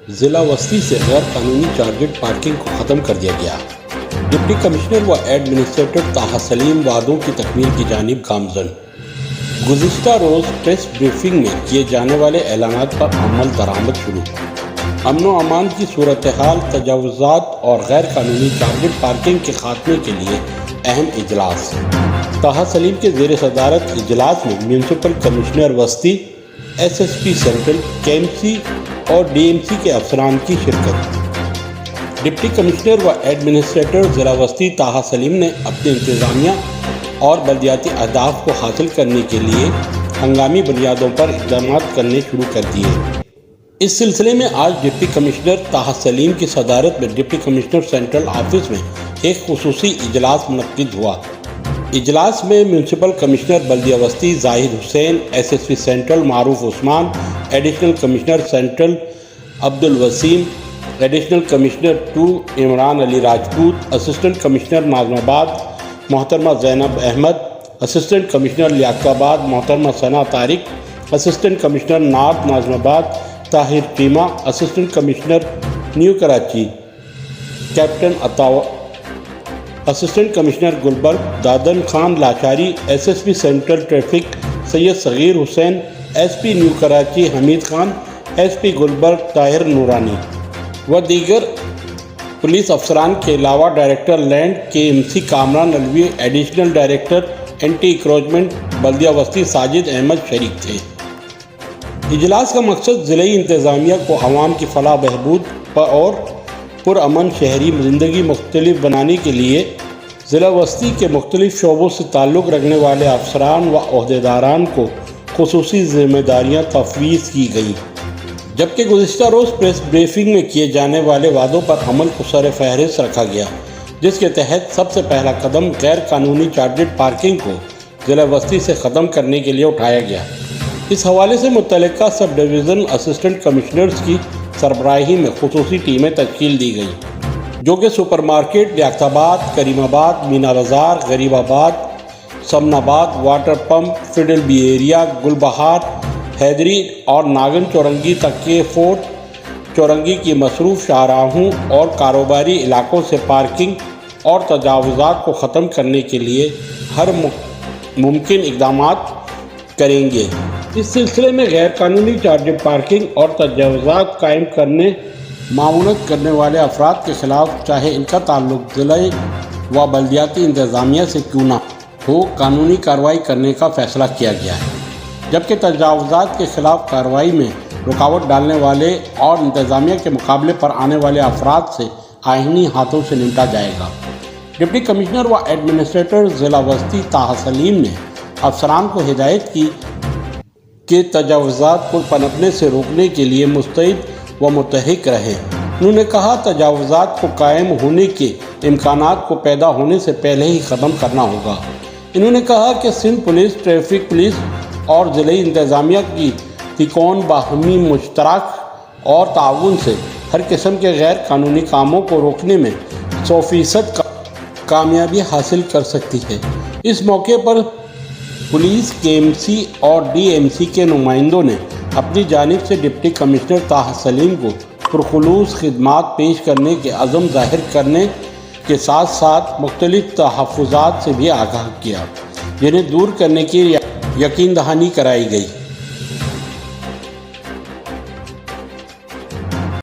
ضلع وسطی سے غیر قانونی ٹارگٹ پارکنگ کو ختم کر دیا گیا۔ ڈپٹی کمشنر و ایڈمنسٹریٹر طاہر سلیم وعدوں کی تکمیل کی جانب گامزن۔ گزشتہ روز پریس بریفنگ میں کیے جانے والے اعلانات پر عمل درآمد شروع۔ امن و امان کی صورتحال، تجاوزات اور غیر قانونی ٹارگٹ پارکنگ کے خاتمے کے لیے اہم اجلاس۔ طاہر سلیم کے زیر صدارت اجلاس میں میونسپل کمشنر وسطی، ایس ایس پی سینٹرل، کے ایم سی اور ڈی ایم سی کے افسران کی شرکت۔ ڈپٹی کمشنر و ایڈمنسٹریٹر ضلع وسطی طاہر سلیم نے اپنے انتظامیہ اور بلدیاتی اہداف کو حاصل کرنے کے لیے ہنگامی بنیادوں پر اقدامات کرنے شروع کر دیے۔ اس سلسلے میں آج ڈپٹی کمشنر طاہر سلیم کی صدارت میں ڈپٹی کمشنر سینٹرل آفس میں ایک خصوصی اجلاس منعقد ہوا۔ اجلاس میں میونسپل کمشنر بلدیہ وسطی Zahid Hussain, S S P central Maroof Usman, additional commissioner central Abdul Waseem, additional commissioner 2 Imran Ali Rajput, assistant commissioner Nazimabad محترمہ Zainab Ahmed, assistant commissioner Liaquatabad محترمہ Sana Tariq, assistant commissioner north Nazimabad Tahir Cheema, assistant commissioner new Karachi captain Ata, assistant commissioner Gulberg Dadan Khan Lachari, S S P central traffic Syed Saghir Hussain, S P new Karachi Hameed Khan, S P Gulberg Tahir Noorani و دیگر police افسران کے علاوہ director land K M C Kamran Alvi, additional director anti encroachment بلدیہ وسطی ساجد احمد شریک تھے۔ اجلاس کا مقصد ضلعی انتظامیہ کو عوام کی فلاح بہبود اور پرامن شہری زندگی مختلف بنانے کے لیے ضلع وسطی کے مختلف شعبوں سے تعلق رکھنے والے افسران و عہدیداران کو خصوصی ذمہ داریاں تفویض کی گئیں، جبکہ گزشتہ روز پریس بریفنگ میں کیے جانے والے وعدوں پر عمل کو سر فہرست رکھا گیا، جس کے تحت سب سے پہلا قدم غیر قانونی ٹارگٹ پارکنگ کو ضلع وسطی سے ختم کرنے کے لیے اٹھایا گیا۔ اس حوالے سے متعلقہ سب ڈویژن اسسٹنٹ کمشنرز کی سربراہی میں خصوصی ٹیمیں تشکیل دی گئیں، جو کہ سپر مارکیٹ، لیاقت آباد، کریم آباد، مینا بازار، غریب آباد، Samanabad, water pump, federal B area, Gul Bahar, Hyderi اور ناگن چورنگی تک کے فورٹ چورنگی کی مصروف شاہراہوں اور کاروباری علاقوں سے پارکنگ اور تجاوزات کو ختم کرنے کے لیے ہر ممکن اقدامات کریں گے۔ اس سلسلے میں غیر قانونی ٹارگٹ پارکنگ اور تجاوزات قائم کرنے معاونت کرنے والے افراد کے خلاف، چاہے ان کا تعلق ضلعی و بلدیاتی انتظامیہ سے کیوں نہ ہو، قانونی کارروائی کرنے کا فیصلہ کیا گیا ہے، جبکہ تجاوزات کے خلاف کارروائی میں رکاوٹ ڈالنے والے اور انتظامیہ کے مقابلے پر آنے والے افراد سے آئینی ہاتھوں سے نمٹا جائے گا۔ ڈپٹی کمشنر و ایڈمنسٹریٹر ضلع وسطی طاہر سلیم نے افسران کو ہدایت کی کہ تجاوزات کو پنپنے سے روکنے کے لیے مستعد و متحرک رہیں۔ انہوں نے کہا تجاوزات کو قائم ہونے کے امکانات کو پیدا ہونے سے پہلے ہی ختم کرنا ہوگا۔ انہوں نے کہا کہ سندھ پولیس، ٹریفک پولیس اور ضلعی انتظامیہ کی تکون باہمی مشترک اور تعاون سے ہر قسم کے غیر قانونی کاموں کو روکنے میں 100% کامیابی حاصل کر سکتی ہے۔ اس موقع پر پولیس، کے ایم سی اور ڈی ایم سی کے نمائندوں نے اپنی جانب سے ڈپٹی کمشنر طاہر سلیم کو پرخلوص خدمات پیش کرنے کے عزم ظاہر کرنے کے ساتھ ساتھ مختلف تحفظات سے بھی آگاہ کیا، جنہیں دور کرنے کی یقین دہانی کرائی گئی۔